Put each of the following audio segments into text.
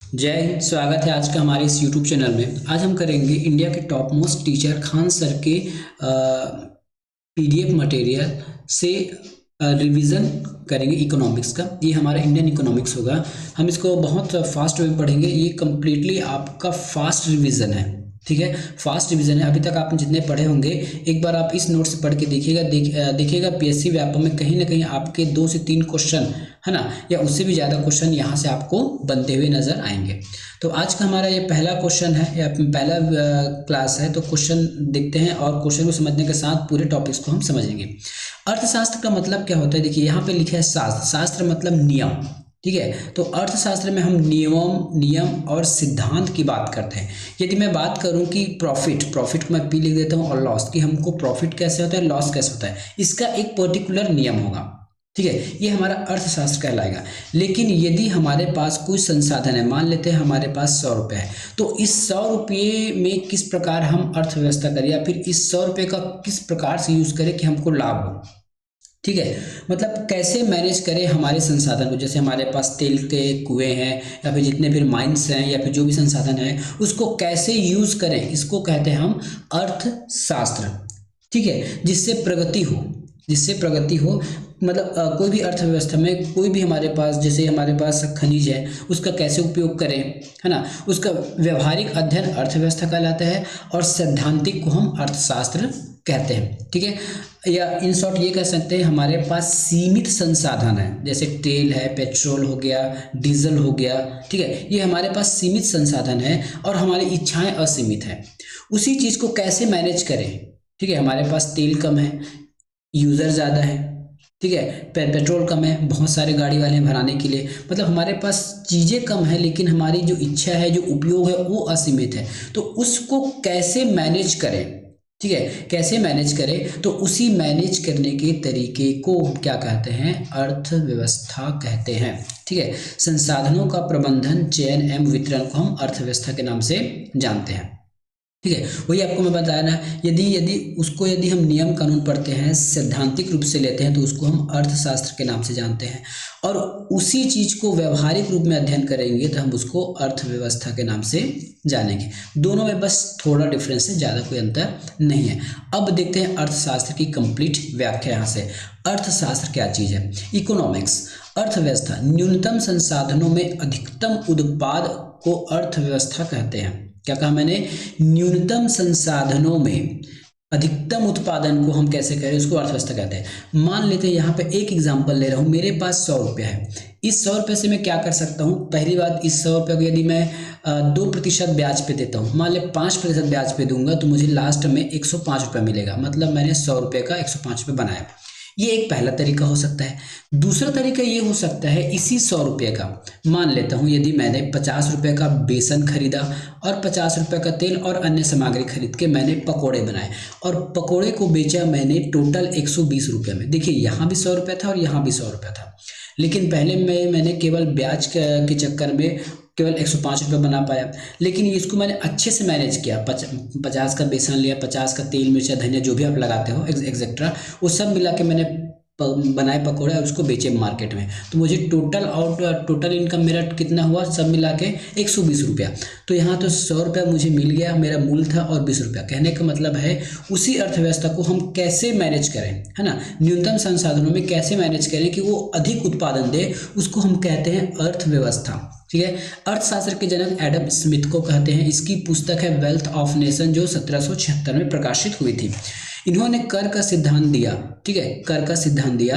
जय हिंद। स्वागत है आज का हमारे इस यूट्यूब चैनल में। आज हम करेंगे इंडिया के top most teacher Khan sir के पीडीएफ मटेरियल से रिवीजन करेंगे इकोनॉमिक्स का। ये हमारा इंडियन इकोनॉमिक्स होगा। हम इसको बहुत फास्ट वे में पढ़ेंगे। ये कम्प्लीटली आपका फास्ट रिवीजन है, ठीक है। फास्ट रिवीजन है। अभी तक आपने जितने पढ़े होंगे एक बार आप इस नोट से पढ़ के देखिएगा। देखिएगा पीएससी व्यापम में कहीं ना कहीं आपके 2 से 3 क्वेश्चन, है ना, या उससे भी ज़्यादा क्वेश्चन यहाँ से आपको बनते हुए नजर आएंगे। तो आज का हमारा ये पहला क्वेश्चन है या पहला क्लास है। तो क्वेश्चन देखते हैं और क्वेश्चन को समझने के साथ पूरे टॉपिक्स को हम समझेंगे। अर्थशास्त्र का मतलब क्या होता है? देखिए यहाँ पे लिखा है शास्त्र। शास्त्र मतलब नियम, ठीक है। तो अर्थशास्त्र में हम नियम और सिद्धांत की बात करते हैं। यदि मैं बात करूं कि प्रॉफिट को मैं पी लिख देता हूं और लॉस, कि हमको प्रॉफिट कैसे होता है, लॉस कैसे होता है, इसका एक पर्टिकुलर नियम होगा, ठीक है। ये हमारा अर्थशास्त्र कहलाएगा। लेकिन यदि हमारे पास कोई संसाधन है, मान लेते हैं हमारे पास 100 रुपये है, तो इस 100 रुपये में किस प्रकार हम अर्थव्यवस्था करें या फिर इस 100 रुपये का किस प्रकार से यूज करें कि हमको लाभ हो, ठीक है। मतलब कैसे मैनेज करें हमारे संसाधन को। जैसे हमारे पास तेल के कुएं हैं या फिर जितने भी माइंस हैं या फिर जो भी संसाधन है उसको कैसे यूज करें, इसको कहते हैं हम अर्थशास्त्र, ठीक है। जिससे प्रगति हो मतलब कोई भी अर्थव्यवस्था में कोई भी हमारे पास, जैसे हमारे पास खनिज है उसका कैसे उपयोग करें, है ना, उसका व्यवहारिक अध्ययन अर्थव्यवस्था कहलाता है और सैद्धांतिक को हम अर्थशास्त्र कहते हैं, ठीक है। या इन शॉर्ट ये कह सकते हैं हमारे पास सीमित संसाधन है, जैसे तेल है, पेट्रोल हो गया, डीजल हो गया, ठीक है। ये हमारे पास सीमित संसाधन है और हमारी इच्छाएं असीमित है। उसी चीज को कैसे मैनेज करें, ठीक है। हमारे पास तेल कम है, यूजर ज्यादा है, ठीक है। पेट्रोल कम है, बहुत सारे गाड़ी वाले हैं भराने के लिए, मतलब हमारे पास चीजें कम है लेकिन हमारी जो इच्छा है, जो उपयोग है वो असीमित है। तो उसको कैसे मैनेज करें, ठीक है, कैसे मैनेज करें, तो उसी मैनेज करने के तरीके को क्या कहते हैं, अर्थव्यवस्था कहते हैं, ठीक है। संसाधनों का प्रबंधन, चयन एवं वितरण को हम अर्थव्यवस्था के नाम से जानते हैं, ठीक है। वही आपको मैं बताया ना, यदि हम नियम कानून पढ़ते हैं, सैद्धांतिक रूप से लेते हैं, तो उसको हम अर्थशास्त्र के नाम से जानते हैं। और उसी चीज को व्यवहारिक रूप में अध्ययन करेंगे तो हम उसको अर्थव्यवस्था के नाम से जानेंगे। दोनों में बस थोड़ा डिफरेंस है, ज्यादा कोई अंतर नहीं है। अब देखते हैं अर्थशास्त्र की कंप्लीट व्याख्या। यहाँ से अर्थशास्त्र क्या चीज है? इकोनॉमिक्स, अर्थव्यवस्था, न्यूनतम संसाधनों में अधिकतम उत्पाद को अर्थव्यवस्था कहते हैं। क्या कहा मैंने? न्यूनतम संसाधनों में अधिकतम उत्पादन को हम कैसे करें, उसको अर्थव्यवस्था कहते हैं। मान लेते हैं यहाँ पे एक एग्जांपल ले रहा हूँ, मेरे पास 100 रुपया है। इस 100 रुपये से मैं क्या कर सकता हूँ? पहली बात, इस 100 रुपये को यदि मैं 2% ब्याज पे देता हूँ, मान ले 5% ब्याज पे दूंगा, तो मुझे लास्ट में 105 रुपया मिलेगा। मतलब मैंने 100 रुपये का 105 रुपये बनाया। ये एक पहला तरीका हो सकता है। दूसरा तरीका ये हो सकता है, इसी 100 रुपये का मान लेता हूँ यदि मैंने 50 रुपये का बेसन खरीदा और 50 रुपये का तेल और अन्य सामग्री खरीद के मैंने पकोड़े बनाए और पकोड़े को बेचा मैंने टोटल 120 रुपये में। देखिए यहाँ भी 100 रुपये था और यहाँ भी 100 रुपये था, लेकिन पहले मैंने केवल ब्याज के चक्कर में केवल 105 रुपये बना पाया। लेकिन इसको मैंने अच्छे से मैनेज किया। 50 का बेसन लिया, 50 का तेल, मिर्चा, धनिया जो भी आप लगाते हो एक्सेट्रा, वो सब मिला के मैंने बनाए पकौड़े और उसको बेचे मार्केट में। तो मुझे टोटल इनकम मेरा कितना हुआ, सब मिला के 120 रुपया। तो यहाँ तो 100 रुपया मुझे मिल गया, मेरा मूल था, और 20 रुपया। कहने का मतलब है उसी अर्थव्यवस्था को हम कैसे मैनेज करें, है ना, न्यूनतम संसाधनों में कैसे मैनेज करें कि वो अधिक उत्पादन दे, उसको हम कहते हैं अर्थव्यवस्था, ठीक है। अर्थशास्त्र के जनक एडम स्मिथ को कहते हैं। इसकी पुस्तक है वेल्थ ऑफ नेशन, जो 1776 में प्रकाशित हुई थी। इन्होंने कर का सिद्धांत दिया, ठीक है, कर का सिद्धांत दिया।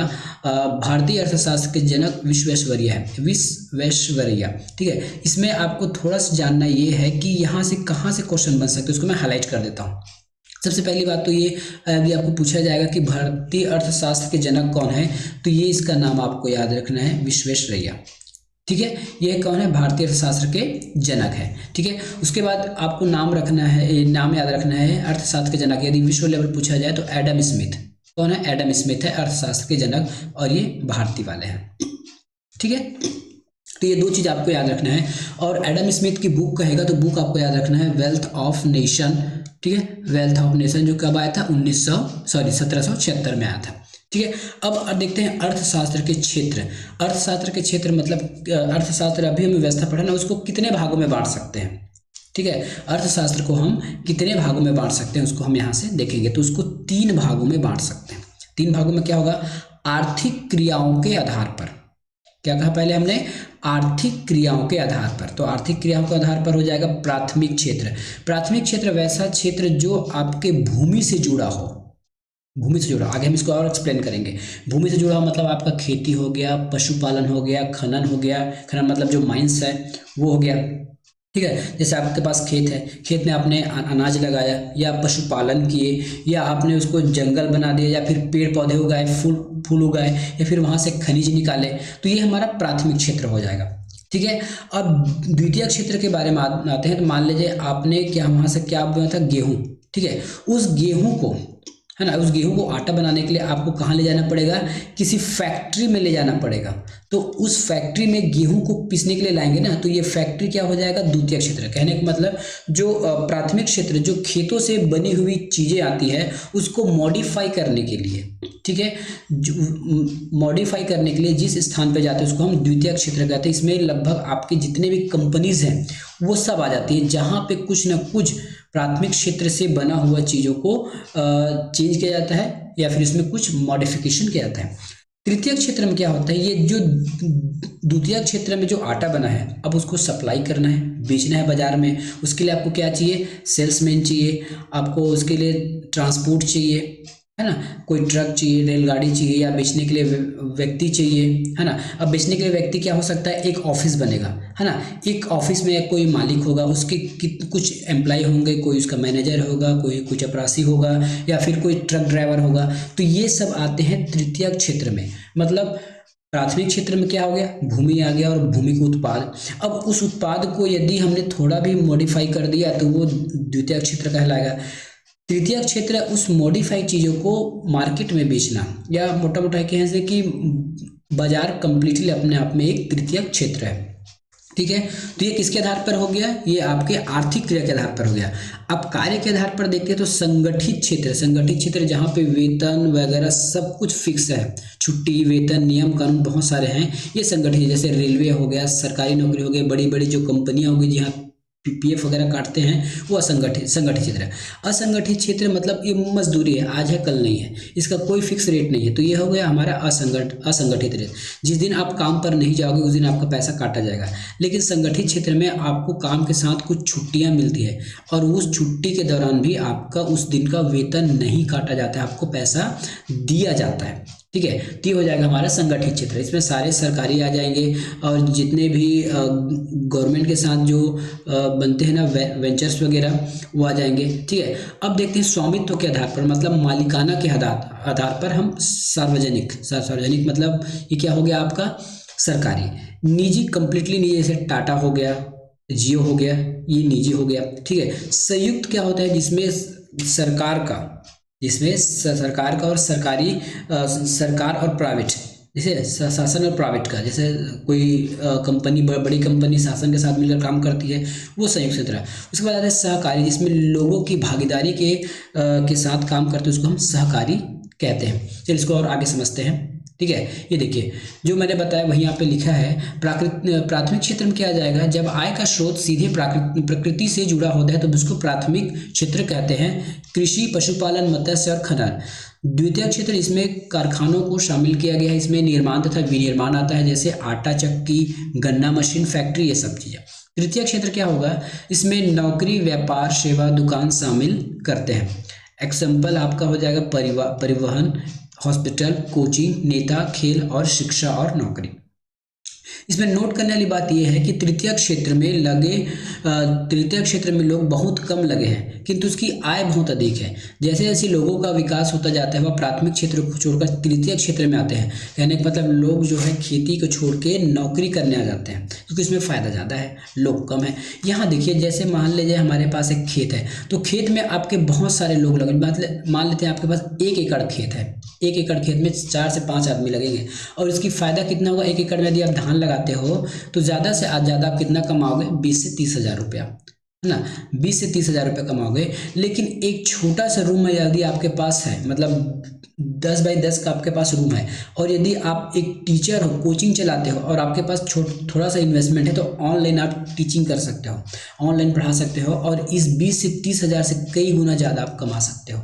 भारतीय अर्थशास्त्र के जनक विश्वेश्वरैया है, विश्वेश्वरैया, ठीक है। इसमें आपको थोड़ा सा जानना ये है कि यहाँ से कहाँ से क्वेश्चन बन सकते हैं, उसको मैं हाईलाइट कर देता हूँ। सबसे पहली बात तो ये अभी आपको पूछा जाएगा कि भारतीय अर्थशास्त्र के जनक कौन है, तो ये इसका नाम आपको याद रखना है, विश्वेश्वरैया, ठीक है। ये कौन है? भारतीय अर्थशास्त्र के जनक है, ठीक है। उसके बाद आपको नाम याद रखना है अर्थशास्त्र के जनक। यदि विश्व लेवल पूछा जाए तो एडम स्मिथ। कौन है? एडम स्मिथ है अर्थशास्त्र के जनक, और ये भारतीय वाले हैं, ठीक है। तो ये 2 चीज आपको याद रखना है। और एडम स्मिथ की बुक कहेगा तो बुक आपको याद रखना है वेल्थ ऑफ नेशन, ठीक है। वेल्थ ऑफ नेशन जो कब आया था? 1776 में आया था, ठीक है। अब देखते हैं अर्थशास्त्र के क्षेत्र। अर्थशास्त्र के क्षेत्र मतलब अर्थशास्त्र अभी हम व्यवस्था पढ़ा ना, उसको कितने भागों में बांट सकते हैं। ठीक है, अर्थशास्त्र को हम कितने भागों में बांट सकते हैं उसको हम यहाँ से देखेंगे। तो उसको 3 भागों में बांट सकते हैं। 3 भागों में क्या होगा, आर्थिक क्रियाओं के आधार पर। क्या कहा पहले हमने, आर्थिक क्रियाओं के आधार पर। तो आर्थिक क्रियाओं के आधार पर हो जाएगा प्राथमिक क्षेत्र। प्राथमिक क्षेत्र वैसा क्षेत्र जो आपके भूमि से जुड़ा हो, भूमि से जुड़ा। आगे हम इसको और एक्सप्लेन करेंगे। भूमि से जुड़ा मतलब आपका खेती हो गया, पशुपालन हो गया, खनन हो गया। खनन मतलब जो माइंस है वो हो गया। ठीक है, जैसे आपके पास खेत है, खेत में आपने अनाज लगाया या पशुपालन किए या आपने उसको जंगल बना दिया या फिर पेड़ पौधे उगाए, फूल उगाए या फिर वहां से खनिज निकाले, तो ये हमारा प्राथमिक क्षेत्र हो जाएगा। ठीक है, अब द्वितीय क्षेत्र के बारे में आते हैं। तो मान लीजिए आपने क्या वहां से क्या बोया था, गेहूं। ठीक है, उस गेहूं को, है ना, उस गेहूं को आटा बनाने के लिए आपको कहाँ ले जाना पड़ेगा, किसी फैक्ट्री में ले जाना पड़ेगा। तो उस फैक्ट्री में गेहूं को पीसने के लिए लाएंगे ना, तो ये फैक्ट्री क्या हो जाएगा, द्वितीय क्षेत्र। कहने का मतलब जो प्राथमिक क्षेत्र जो खेतों से बनी हुई चीजें आती है उसको मॉडिफाई करने के लिए, ठीक है, मॉडिफाई करने के लिए जिस स्थान पे जाते हैं उसको हम द्वितीय क्षेत्र कहते हैं। इसमें लगभग आपके जितने भी कंपनीज हैं वो सब आ जाती है, जहाँ पे कुछ ना कुछ प्राथमिक क्षेत्र से बना हुआ चीज़ों को चेंज किया जाता है या फिर इसमें कुछ मॉडिफिकेशन किया जाता है। तृतीय क्षेत्र में क्या होता है, ये जो द्वितीय क्षेत्र में जो आटा बना है अब उसको सप्लाई करना है, बेचना है बाजार में। उसके लिए आपको क्या चाहिए, सेल्समैन चाहिए, आपको उसके लिए ट्रांसपोर्ट चाहिए, है ना, कोई ट्रक चाहिए, रेलगाड़ी चाहिए, या बेचने के लिए व्यक्ति चाहिए, है ना। अब बेचने के लिए व्यक्ति क्या हो सकता है, एक ऑफिस बनेगा, है ना। एक ऑफिस में कोई मालिक होगा, उसके कुछ एम्प्लॉय होंगे, कोई उसका मैनेजर होगा, कोई कुछ चपरासी होगा या फिर कोई ट्रक ड्राइवर होगा। तो ये सब आते हैं तृतीय क्षेत्र में। मतलब प्राथमिक क्षेत्र में क्या हो गया, भूमि आ गया और भूमि का उत्पाद। अब उस उत्पाद को यदि हमने थोड़ा भी मॉडिफाई कर दिया तो वो द्वितीय क्षेत्र कहलाएगा। तृतीय क्षेत्र उस मॉडिफाइड चीज़ों को मार्केट में बेचना, या मोटा मोटा कहें से कि बाजार कंप्लीटली अपने आप में एक तृतीय क्षेत्र है। ठीक है, तो ये किसके आधार पर हो गया, ये आपके आर्थिक क्रिया के आधार पर हो गया। अब कार्य के आधार पर देखते हैं तो संगठित क्षेत्र, संगठित क्षेत्र जहाँ पे वेतन वगैरह सब कुछ फिक्स है, छुट्टी, वेतन, नियम कानून बहुत सारे हैं, ये संगठित। जैसे रेलवे हो गया, सरकारी नौकरी हो गई, बड़ी बड़ी जो कंपनियां होगी जहाँ पीपीएफ वगैरह काटते हैं, वो संगठित क्षेत्र है। असंगठित क्षेत्र मतलब ये मजदूरी है, आज है कल नहीं है, इसका कोई फिक्स रेट नहीं है। तो ये हो गया हमारा असंगठित रेट। जिस दिन आप काम पर नहीं जाओगे उस दिन आपका पैसा काटा जाएगा। लेकिन संगठित क्षेत्र में आपको काम के साथ कुछ छुट्टियां मिलती है और उस छुट्टी के दौरान भी आपका उस दिन का वेतन नहीं काटा जाता है, आपको पैसा दिया जाता है। ठीक है, तो ये हो जाएगा हमारा संगठित क्षेत्र। इसमें सारे सरकारी आ जाएंगे और जितने भी गवर्नमेंट के साथ जो बनते हैं ना वेंचर्स वगैरह वो आ जाएंगे। ठीक है, अब देखते हैं स्वामित्व के आधार पर, मतलब मालिकाना के आधार पर हम सार्वजनिक मतलब ये क्या हो गया आपका सरकारी, निजी कंप्लीटली निजी, जैसे टाटा हो गया, जियो हो गया, ये निजी हो गया। ठीक है, संयुक्त क्या होता है, जिसमें सरकार का और सरकार और प्राइवेट, जैसे शासन और प्राइवेट का, जैसे कोई कंपनी बड़ी कंपनी शासन के साथ मिलकर काम करती है, वो संयुक्त क्षेत्र है। उसके बाद आता है सहकारी, जिसमें लोगों की भागीदारी के साथ काम करते हैं, उसको हम सहकारी कहते हैं। चलिए इसको और आगे समझते हैं। ठीक है, ये देखिए जो मैंने बताया वही यहाँ पे लिखा है। प्राथमिक क्षेत्र में क्या आ जाएगा, जब आय का स्रोत सीधे प्रकृति से जुड़ा होता है तो उसको प्राथमिक क्षेत्र कहते हैं। कृषि, पशुपालन, मत्स्य और खनन। द्वितीय क्षेत्र, इसमें कारखानों को शामिल किया गया है, इसमें निर्माण तथा विनिर्माण आता है, जैसे आटा चक्की, गन्ना मशीन, फैक्ट्री, ये सब चीजें। तृतीय क्षेत्र क्या होगा, इसमें नौकरी, व्यापार, सेवा, दुकान शामिल करते हैं। एग्जाम्पल आपका हो जाएगा परिवहन, हॉस्पिटल, कोचिंग, नेता, खेल और शिक्षा और नौकरी। इसमें नोट करने वाली बात यह है कि तृतीय क्षेत्र में लोग बहुत कम लगे हैं किंतु उसकी आय बहुत अधिक है। जैसे जैसे लोगों का विकास होता जाता है वह प्राथमिक क्षेत्र को छोड़कर तृतीय क्षेत्र में आते हैं। कहने का मतलब लोग जो है खेती को छोड़ के नौकरी करने आ जाते हैं क्योंकि इसमें फ़ायदा ज़्यादा है, लोग कम है। यहाँ देखिए जैसे मान लीजिए हमारे पास एक खेत है तो खेत में आपके बहुत सारे लोग लगे, मान लेते हैं आपके पास 1 एकड़ खेत है, 1 एकड़ खेत में 4 से 5 आदमी लगेंगे और इसकी फ़ायदा कितना होगा, 1 एकड़ में यदि आप धान लगाते हो तो ज़्यादा से ज़्यादा आप कितना कमाओगे, 20 से 30 हज़ार रुपया। है ना, 20 से 30 हज़ार रुपये कमाओगे। लेकिन एक छोटा सा रूम में यदि आपके पास है, मतलब 10 बाई 10 का आपके पास रूम है, और यदि आप एक टीचर हो, कोचिंग चलाते हो, और आपके पास थोड़ा सा इन्वेस्टमेंट है, तो ऑनलाइन आप टीचिंग कर सकते हो, ऑनलाइन पढ़ा सकते हो, और इस 20 से 30 हज़ार से कई गुना ज़्यादा आप कमा सकते हो,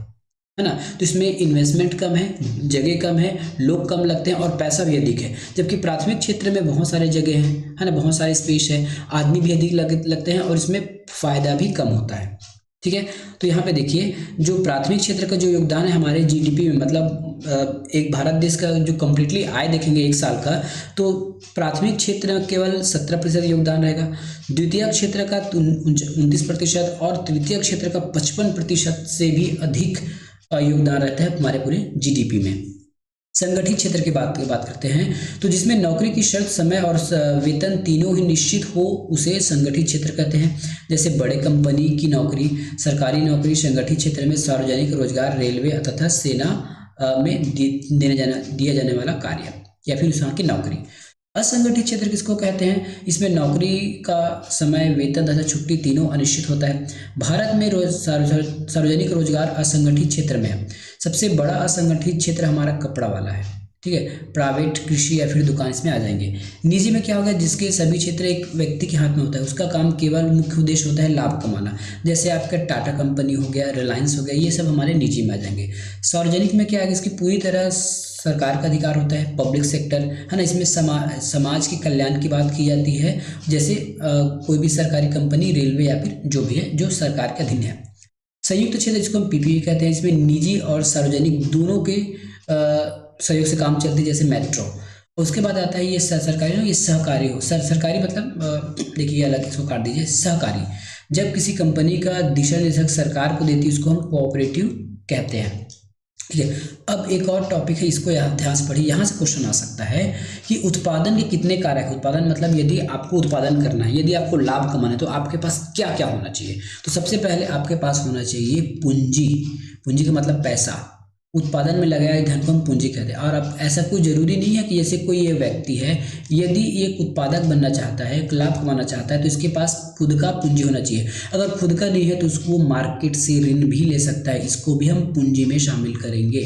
है ना। तो इसमें इन्वेस्टमेंट कम है, जगह कम है, लोग कम लगते हैं, और पैसा भी अधिक है। जबकि प्राथमिक क्षेत्र में बहुत सारे जगह हैं, है ना, बहुत सारे स्पेस है, आदमी भी अधिक लगते हैं, और इसमें फ़ायदा भी कम होता है। ठीक है, तो यहाँ पे देखिए, जो प्राथमिक क्षेत्र का जो योगदान है हमारे जीडीपी में, मतलब एक भारत देश का जो कम्प्लीटली आय देखेंगे एक साल का, तो प्राथमिक क्षेत्र में केवल 17% योगदान रहेगा, द्वितीय क्षेत्र का 29%, और तृतीय क्षेत्र का 55% से भी अधिक योगदान रहता है हमारे पूरे जीडीपी में। संगठित क्षेत्र की बात करते हैं, तो जिसमें नौकरी की शर्त, समय और वेतन तीनों ही निश्चित हो, उसे संगठित क्षेत्र कहते हैं। जैसे बड़े कंपनी की नौकरी, सरकारी नौकरी, संगठित क्षेत्र में सार्वजनिक रोजगार, रेलवे तथा सेना में दिया जाने वाला कार्य, या फिर वहाँ की नौकरी। असंगठित क्षेत्र किसको कहते हैं? इसमें नौकरी का समय, वेतन तथा छुट्टी तीनों अनिश्चित होता है। भारत में सार्वजनिक रोजगार असंगठित क्षेत्र में है। सबसे बड़ा असंगठित क्षेत्र हमारा कपड़ा वाला है, ठीक है। प्राइवेट, कृषि या फिर दुकान इसमें आ जाएंगे। निजी में क्या होगा? जिसके सभी क्षेत्र एक व्यक्ति के हाथ में होता है, उसका काम केवल मुख्य उद्देश्य होता है लाभ कमाना। जैसे आपका टाटा कंपनी हो गया, रिलायंस हो गया, ये सब हमारे निजी में आ जाएंगे। सार्वजनिक में क्या है? इसकी पूरी तरह सरकार का अधिकार होता है, पब्लिक सेक्टर, है ना। इसमें समाज के कल्याण की बात की जाती है, जैसे कोई भी सरकारी कंपनी, रेलवे या फिर जो भी है जो सरकार के अधीन है। संयुक्त क्षेत्र जिसको हम पीपीपी कहते हैं, इसमें निजी और सार्वजनिक दोनों के सहयोग से काम चलती है, जैसे मेट्रो। उसके बाद आता है ये सरकारी हो, ये सहकारी हो। सरकारी मतलब देखिए अलग इसको काट दीजिए, सहकारी। जब किसी कंपनी का दिशा निर्देशक सरकार को देती है, उसको हम कोऑपरेटिव कहते हैं, ठीक है। अब एक और टॉपिक है, इसको यहाँ ध्यान से पढ़िए, यहाँ से क्वेश्चन आ सकता है कि उत्पादन के कितने कारक हैं। उत्पादन मतलब यदि आपको उत्पादन करना है, यदि आपको लाभ कमाना है, तो आपके पास क्या क्या होना चाहिए? तो सबसे पहले आपके पास होना चाहिए पूंजी। पूंजी का मतलब पैसा। उत्पादन में लगाया धन को हम पूंजी कहते हैं। और अब ऐसा कोई जरूरी नहीं है कि जैसे कोई ये व्यक्ति है, यदि एक उत्पादक बनना चाहता है, एक लाभ कमाना चाहता है, तो इसके पास खुद का पूंजी होना चाहिए। अगर खुद का नहीं है तो उसको मार्केट से ऋण भी ले सकता है, इसको भी हम पूंजी में शामिल करेंगे,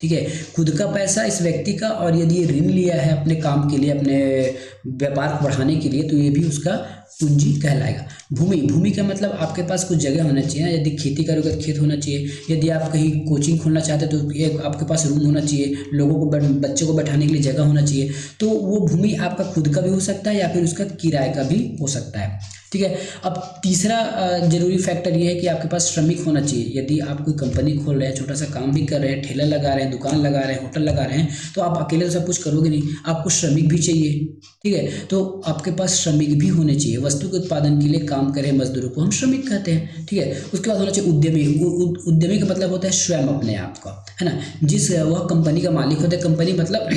ठीक है। खुद का पैसा इस व्यक्ति का, और यदि ऋण लिया है अपने काम के लिए, अपने व्यापार को बढ़ाने के लिए, तो ये भी उसका पूंजी कहलाएगा। भूमि, भूमि का मतलब आपके पास कुछ जगह होना चाहिए। यदि खेती करोगे तो खेत होना चाहिए। यदि आप कहीं कोचिंग खोलना चाहते हो तो एक आपके पास रूम होना चाहिए, लोगों को बच्चों को बैठाने के लिए जगह होना चाहिए। तो वो भूमि आपका खुद का भी हो सकता है या फिर उसका किराए का भी हो सकता है, ठीक है। अब तीसरा जरूरी फैक्टर ये है कि आपके पास श्रमिक होना चाहिए। यदि आप कोई कंपनी खोल रहे हैं, छोटा सा काम भी कर रहे हैं, ठेला लगा रहे हैं, दुकान लगा रहे हैं, होटल लगा रहे हैं, तो आप अकेले तो सब कुछ करोगे नहीं, आपको श्रमिक भी चाहिए, ठीक है। तो आपके पास श्रमिक भी होने चाहिए। वस्तु के उत्पादन के लिए काम करे मजदूरों को हम श्रमिक कहते हैं, ठीक है। उसके बाद होना चाहिए उद्यमी। उद्यमी का मतलब होता है स्वयं अपने आप का, है ना। जिस वह कंपनी का मालिक होता है, कंपनी मतलब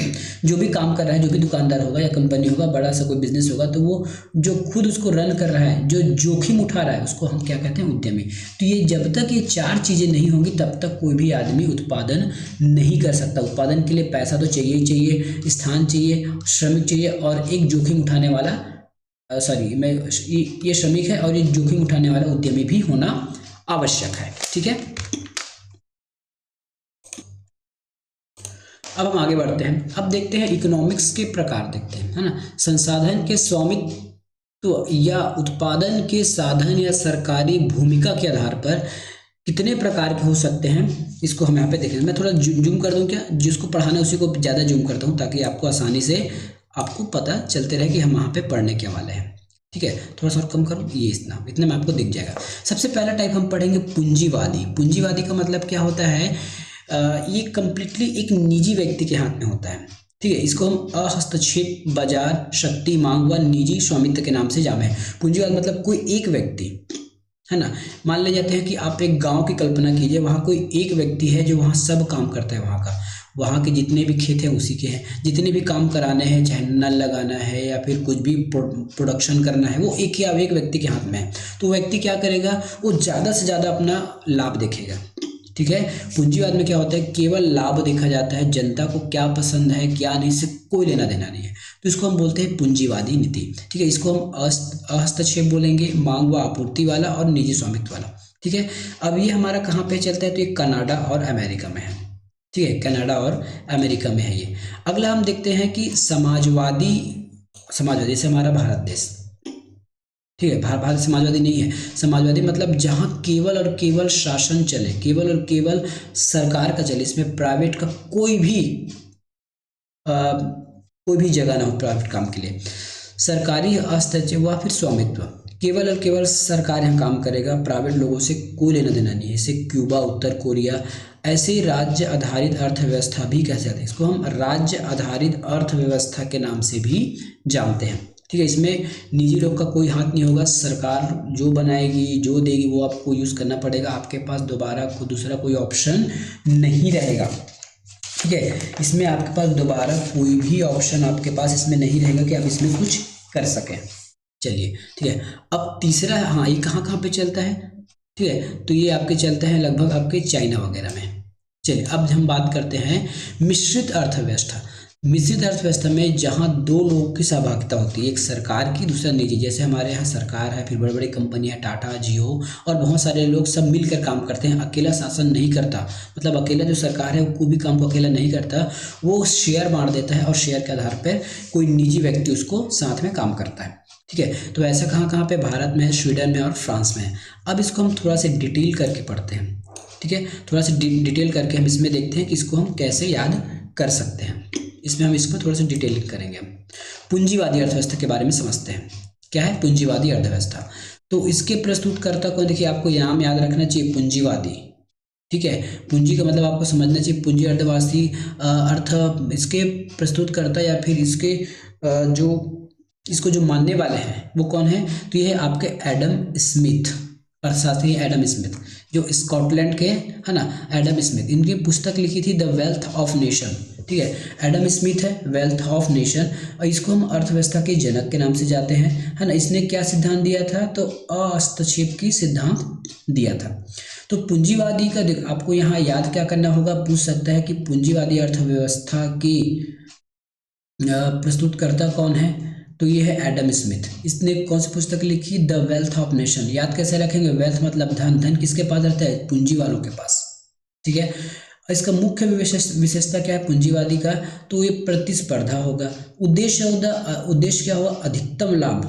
जो भी काम कर रहा है, जो भी दुकानदार होगा या कंपनी होगा, बड़ा सा कोई बिजनेस होगा, तो वो जो खुद उसको रन कर रहा है, जो जोखिम उठा रहा है, उसको हम क्या कहते हैं? उद्यमी। तो ये जब तक ये चार चीजें नहीं होंगी तब तक कोई भी आदमी उत्पादन नहीं कर सकता। उत्पादन के लिए पैसा तो चाहिए ही चाहिए, स्थान चाहिए, श्रमिक चाहिए, और एक जोखिम उठाने वाला ये श्रमिक है और ये जोखिम उठाने वाला उद्यमी भी होना आवश्यक है, ठीक है। अब हम आगे बढ़ते हैं। अब देखते हैं इकोनॉमिक्स के प्रकार, देखते हैं, है ना। संसाधन के स्वामित्व या उत्पादन के साधन या सरकारी भूमिका के आधार पर कितने प्रकार के हो सकते हैं, इसको हम यहाँ पे देखें। मैं थोड़ा जूम कर दूं क्या? जिसको पढ़ाना है उसी को ज़्यादा जूम करता हूँ, ताकि आपको आसानी से आपको पता चलते रहे कि हम वहाँ पे पढ़ने के वाले हैं, ठीक है। थोड़ा सा और कम करो, ये इतना में आपको दिख जाएगा। सबसे पहला टाइप हम पढ़ेंगे पूंजीवादी। पूंजीवादी का मतलब क्या होता है? ये कंप्लीटली एक निजी व्यक्ति के हाथ में होता है, ठीक है। इसको हम अहस्तक्षेप बाजार, शक्ति, मांग व निजी स्वामित्व के नाम से जाने हैं। पूंजीवाद मतलब कोई एक व्यक्ति, है ना। मान ले जाते हैं कि आप एक गांव की कल्पना कीजिए, वहाँ कोई एक व्यक्ति है जो वहाँ सब काम करता है, वहाँ के जितने भी खेत हैं उसी के हैं, जितने भी काम कराने हैं, चाहे नल लगाना है या फिर कुछ भी प्रोडक्शन करना है, वो एक व्यक्ति के हाथ में है। तो व्यक्ति क्या करेगा? वो ज़्यादा से ज़्यादा अपना लाभ देखेगा, ठीक है। पूंजीवाद में क्या होता है, केवल लाभ देखा जाता है, जनता को क्या पसंद है क्या नहीं, इससे कोई लेना देना नहीं है, तो इसको हम बोलते हैं पूंजीवादी नीति। ठीक है, इसको हम हस्तक्षेप बोलेंगे, मांग व आपूर्ति वाला और निजी स्वामित्व वाला। ठीक है, अब ये हमारा कहाँ पे चलता है, तो ये कनाडा और अमेरिका में है। ठीक है, कनाडा और अमेरिका में है ये। अगला हम देखते हैं कि समाजवादी जैसे हमारा भारत देश, ठीक है, भारत समाजवादी नहीं है। समाजवादी मतलब जहां केवल और केवल शासन चले, केवल और केवल सरकार का चले, इसमें प्राइवेट का कोई भी जगह ना हो प्राइवेट काम के लिए। सरकारी हस्तक्षेप व फिर स्वामित्व, केवल और केवल सरकार यहाँ काम करेगा, प्राइवेट लोगों से कोई लेना देना नहीं है। जैसे क्यूबा, उत्तर कोरिया, ऐसे राज्य आधारित अर्थव्यवस्था भी कह सकते हैं। इसको हम राज्य आधारित अर्थव्यवस्था के नाम से भी जानते हैं। ठीक है, इसमें निजी लोग का कोई हाथ नहीं होगा, सरकार जो बनाएगी जो देगी वो आपको यूज़ करना पड़ेगा, आपके पास दोबारा दूसरा कोई ऑप्शन नहीं रहेगा। ठीक है, इसमें आपके पास दोबारा कोई भी ऑप्शन आपके पास इसमें नहीं रहेगा कि आप इसमें कुछ कर सकें। चलिए, ठीक है, अब तीसरा, हाँ, ये कहाँ कहाँ पे चलता है, ठीक है, तो ये आपके चलता है लगभग आपके चाइना वगैरह में। चलिए, अब हम बात करते हैं मिश्रित अर्थव्यवस्था। मिश्रित अर्थव्यवस्था में जहां दो लोगों की सहभागिता होती है, एक सरकार की दूसरा निजी, जैसे हमारे यहाँ सरकार है, फिर बड़ी बड़ी कंपनियां टाटा, जियो और बहुत सारे लोग सब मिलकर काम करते हैं, अकेला शासन नहीं करता, मतलब अकेला जो सरकार है वो कोई भी काम को अकेला नहीं करता, वो शेयर बांट देता है और शेयर के आधार पर कोई निजी व्यक्ति उसको साथ में काम करता है। ठीक है, तो ऐसा कहाँ कहाँ पे, भारत में है, स्वीडन में और फ्रांस में है। अब इसको हम थोड़ा सा डिटेल करके पढ़ते हैं। ठीक है, थोड़ा सा डिटेल करके हम इसमें देखते हैं कि इसको हम कैसे याद कर सकते हैं। इसमें हम इसको थोड़ा सा डिटेल करेंगे। हम पूंजीवादी अर्थव्यवस्था के बारे में समझते हैं। क्या है पूंजीवादी अर्थव्यवस्था, तो इसके प्रस्तुतकर्ता को देखिए, आपको नाम याद रखना चाहिए, पूंजीवादी। ठीक है, पूंजी का मतलब आपको समझना चाहिए, पूंजी अर्थवादी अर्थ, इसके प्रस्तुतकर्ता या फिर इसके इसको जो मानने वाले हैं वो कौन है, तो ये है आपके एडम स्मिथ, अर्थशास्त्री एडम स्मिथ, जो स्कॉटलैंड के है ना, एडम स्मिथ। इनकी पुस्तक लिखी थी द वेल्थ ऑफ नेशन। ठीक है, एडम स्मिथ है, वेल्थ ऑफ नेशन, और इसको हम अर्थव्यवस्था के जनक के नाम से जाते हैं, है ना। इसने क्या सिद्धांत दिया था, तो हस्तक्षेप की सिद्धांत दिया था। तो पूंजीवादी का आपको यहाँ याद क्या करना होगा, पूछ सकता है कि पूंजीवादी अर्थव्यवस्था की प्रस्तुतकर्ता कौन है, तो ये है एडम स्मिथ। इसने कौन सी पुस्तक लिखी, द वेल्थ ऑफ नेशन। याद कैसे रखेंगे, वेल्थ मतलब धन, धन किसके पास रहता है, पूंजी वालों के पास। ठीक है, इसका मुख्य विशेषता क्या है पूंजीवादी का, तो ये प्रतिस्पर्धा होगा। उद्देश्य क्या होगा, अधिकतम लाभ,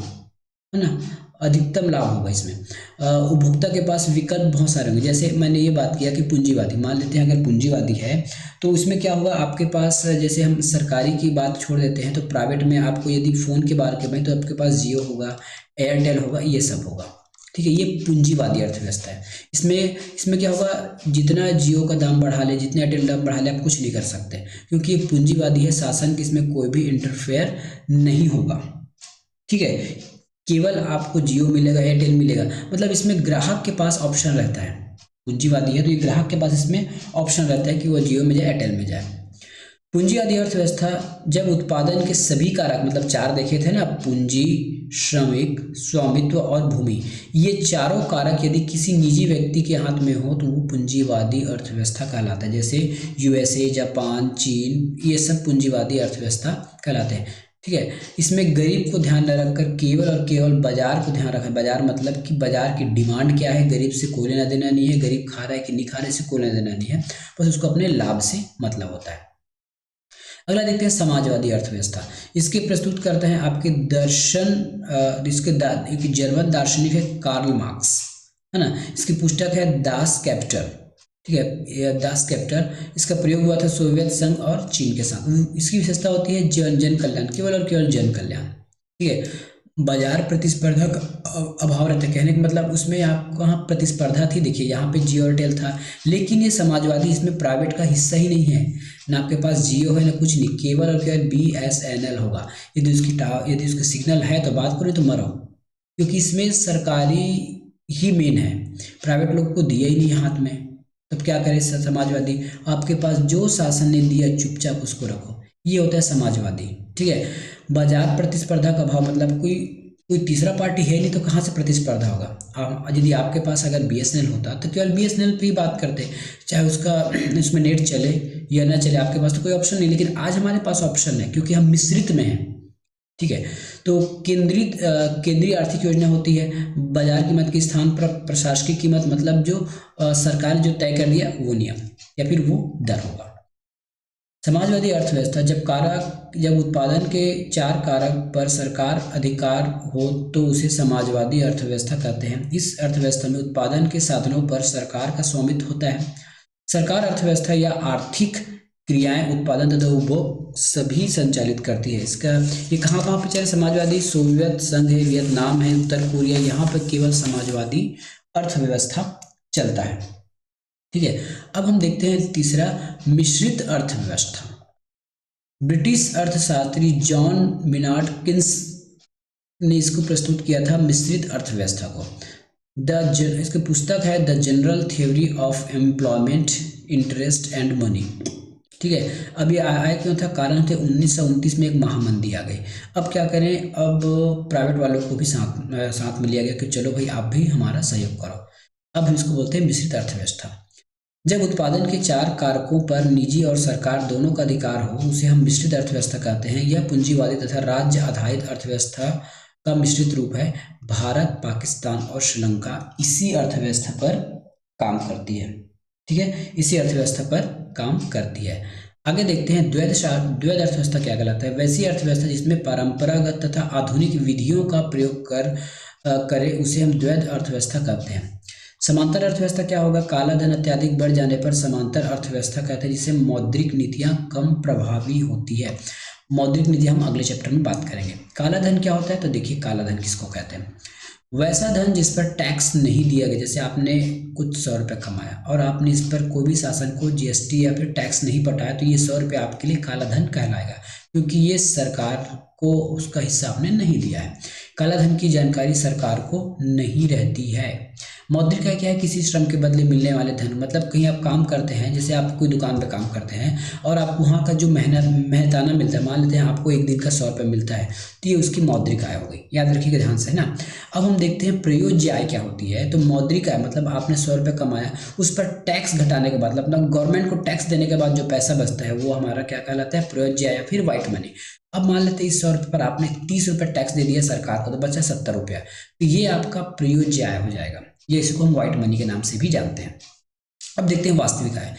है ना, अधिकतम लाभ होगा इसमें। उपभोक्ता के पास विकल्प बहुत सारे होंगे, जैसे मैंने ये बात किया कि पूंजीवादी, मान लेते हैं अगर पूंजीवादी है तो उसमें क्या होगा, आपके पास जैसे हम सरकारी की बात छोड़ देते हैं तो प्राइवेट में आपको यदि फ़ोन के बारे में, तो आपके पास जियो होगा, एयरटेल होगा, ये सब होगा। ठीक है, ये पूंजीवादी अर्थव्यवस्था है। इसमें क्या होगा, जितना जियो का दाम बढ़ा ले, जितने एयरटेल दाम बढ़ा ले, आप कुछ नहीं कर सकते, क्योंकि ये पूंजीवादी है, शासन की इसमें कोई भी इंटरफेयर नहीं होगा। ठीक है, केवल आपको जियो मिलेगा, एयरटेल मिलेगा, मतलब इसमें ग्राहक के पास ऑप्शन रहता है। पूंजीवादी है तो ये ग्राहक के पास इसमें ऑप्शन रहता है कि वो जियो में जाए, एयरटेल में जाए। पूंजीवादी अर्थव्यवस्था जब उत्पादन के सभी कारक, मतलब चार देखे थे ना, पूंजी, श्रमिक, स्वामित्व और भूमि, ये चारों कारक यदि किसी निजी व्यक्ति के हाथ में हो तो वो पूंजीवादी अर्थव्यवस्था कहलाता है। जैसे यूएसए, जापान, चीन, ये सब पूंजीवादी अर्थव्यवस्था कहलाते हैं। ठीक है, इसमें गरीब को ध्यान न रखकर केवल और केवल बाजार को ध्यान रखें। बाजार मतलब कि बाजार की डिमांड क्या है, गरीब से कोई लेना देना नहीं है, गरीब खा रहा है कि नहीं खा रहे से कोई लेना देना नहीं है, बस उसको अपने लाभ से मतलब होता है। अगला देखते हैं समाजवादी अर्थव्यवस्था। इसके प्रस्तुत करते हैं आपके दर्शन, इसके जर्मन दार्शनिक है कार्ल मार्क्स, है ना। इसकी पुस्तक है दास कैपिटल। ठीक है, ये दास कैपिटल, इसका प्रयोग हुआ था सोवियत संघ और चीन के साथ। इसकी विशेषता होती है जन कल्याण, केवल और केवल जन कल्याण। ठीक है, बाजार प्रतिस्पर्धा का अभाव रहता है, कहने का मतलब उसमें आपको यहाँ प्रतिस्पर्धा थी, देखिए यहाँ पे जियो एयरटेल था, लेकिन ये समाजवादी, इसमें प्राइवेट का हिस्सा ही नहीं है, ना आपके पास जियो है ना कुछ नहीं, केवल और केवल BSNL होगा। यदि उसका सिग्नल है तो बात करो, तो मरो, क्योंकि इसमें सरकारी ही मेन है, प्राइवेट लोग को दिया ही नहीं हाथ में। तब क्या करे समाजवादी, आपके पास जो शासन ने दिया चुपचाप उसको रखो, ये होता है समाजवादी। ठीक है, बाजार प्रतिस्पर्धा का अभाव मतलब कोई कोई तीसरा पार्टी है नहीं तो कहाँ से प्रतिस्पर्धा होगा। यदि आपके पास अगर बीएसएनएल होता तो केवल बीएसएनएल पे ही बात करते, चाहे उसका उसमें नेट चले या ना चले, आपके पास तो कोई ऑप्शन नहीं। लेकिन आज हमारे पास ऑप्शन है क्योंकि हम मिश्रित में हैं, ठीक है। तो केंद्रीय आर्थिक योजना होती है बाजार कीमत के स्थान पर प्रशासकीय कीमत, मतलब जो सरकार जो तय कर दिया वो नियम या फिर वो दर होगा। समाजवादी अर्थव्यवस्था, जब उत्पादन के 4 कारक पर सरकार अधिकार हो तो उसे समाजवादी अर्थव्यवस्था कहते हैं। इस अर्थव्यवस्था में उत्पादन के साधनों पर सरकार का स्वामित्व होता है। सरकार अर्थव्यवस्था या आर्थिक क्रियाएं उत्पादन तथा उपभोग सभी संचालित करती है। इसका ये कहाँ कहाँ पे चले, समाजवादी सोवियत संघ है, वियतनाम है, उत्तर कोरिया, यहाँ पर केवल समाजवादी अर्थव्यवस्था चलता है, ठीक है। अब हम देखते हैं तीसरा, मिश्रित अर्थव्यवस्था। ब्रिटिश अर्थशास्त्री जॉन मिनार्ड किन्स ने इसको प्रस्तुत किया था, मिश्रित अर्थव्यवस्था को। इसकी पुस्तक है the general theory of employment, interest and money, ठीक है। अब ये आया क्यों था, कारण थे 1929 में एक महामंदी आ गई। अब क्या करें, अब प्राइवेट वालों को भी साथ में लिया गया कि चलो भाई आप भी हमारा सहयोग करो। अब हम इसको बोलते हैं मिश्रित अर्थव्यवस्था। जब उत्पादन के 4 कारकों पर निजी और सरकार दोनों का अधिकार हो उसे हम मिश्रित अर्थव्यवस्था कहते हैं। यह पूंजीवादी तथा राज्य आधारित अर्थव्यवस्था का मिश्रित रूप है। भारत, पाकिस्तान और श्रीलंका इसी अर्थव्यवस्था पर काम करती है, ठीक है, इसी अर्थव्यवस्था पर काम करती है। आगे देखते हैं द्वैध अर्थव्यवस्था क्या कहलाता है। वैसी अर्थव्यवस्था जिसमें परंपरागत तथा आधुनिक विधियों का प्रयोग करे उसे हम द्वैध अर्थव्यवस्था कहते हैं। समांतर अर्थव्यवस्था क्या होगा, काला धन अत्यधिक बढ़ जाने पर समांतर अर्थव्यवस्था कहते हैं, जिससे मौद्रिक नीतियां कम प्रभावी होती है। मौद्रिक नीति हम अगले चैप्टर में बात करेंगे। काला धन क्या होता है, तो देखिए काला धन किसको कहते हैं। वैसा धन जिस पर टैक्स नहीं दिया गया, जैसे आपने कुछ 100 रुपये कमाया और आपने इस पर कोई भी शासन को जीएसटी या फिर टैक्स नहीं पटाया, तो ये 100 रुपये आपके लिए काला धन कहलाएगा, क्योंकि ये सरकार को उसका हिस्सा आपने नहीं दिया है। काला धन की जानकारी सरकार को नहीं रहती है। मौद्रिक का क्या है, किसी श्रम के बदले मिलने वाले धन, मतलब कहीं आप काम करते हैं, जैसे आप कोई दुकान पे काम करते हैं और आपको वहाँ का जो मेहनताना मिलता है, मान लेते हैं आपको एक दिन का 100 रुपये मिलता है, तो ये उसकी मौद्रिक आय हो गई। याद रखिएगा ध्यान से, है ना। अब हम देखते हैं प्रयोज्य आय क्या होती है। तो मौद्रिक आय मतलब आपने 100 रुपये कमाया, उस पर टैक्स घटाने के बाद, मतलब गवर्नमेंट को टैक्स देने के बाद जो पैसा बचता है वो हमारा क्या कहलाता है, प्रयोज्य आय या फिर व्हाइट मनी। अब मान लेते हैं इस 100 रुपये पर आपने 30 रुपये टैक्स दे दिया सरकार को, तो बचा 70 रुपया, तो ये आपका प्रयोज्य आय हो जाएगा। ये इसको हम व्हाइट मनी के नाम से भी जानते हैं। अब देखते हैं वास्तविक आय।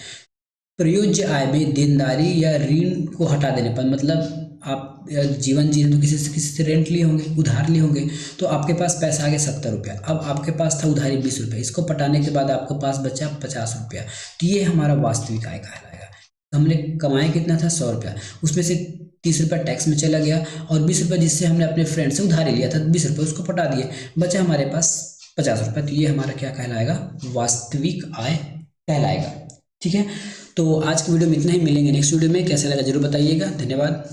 प्रयोज्य आय में देनदारी या ऋण को हटा देने पर, मतलब आप जीवन जी तो किसी से रेंट लिए होंगे, उधार लिए होंगे, तो आपके पास पैसा आ गया 70 रुपया। अब आपके पास था उधारी 20 रुपये, इसको पटाने के बाद आपके पास बचा 50 रुपया, तो ये हमारा वास्तविक आय कहलाएगा। हमने कमाया कितना था, 100 रुपया, उसमें से 30 रुपया टैक्स में चला गया और 20 रुपये जिससे हमने अपने फ्रेंड से उधारी लिया था, 20 रुपये उसको पटा दिए, बचा हमारे पास 50 रुपये, तो ये हमारा क्या कहलाएगा, वास्तविक आय कहलाएगा, ठीक है। तो आज की वीडियो में इतना ही, मिलेंगे नेक्स्ट वीडियो में। कैसा लगा जरूर बताइएगा, धन्यवाद।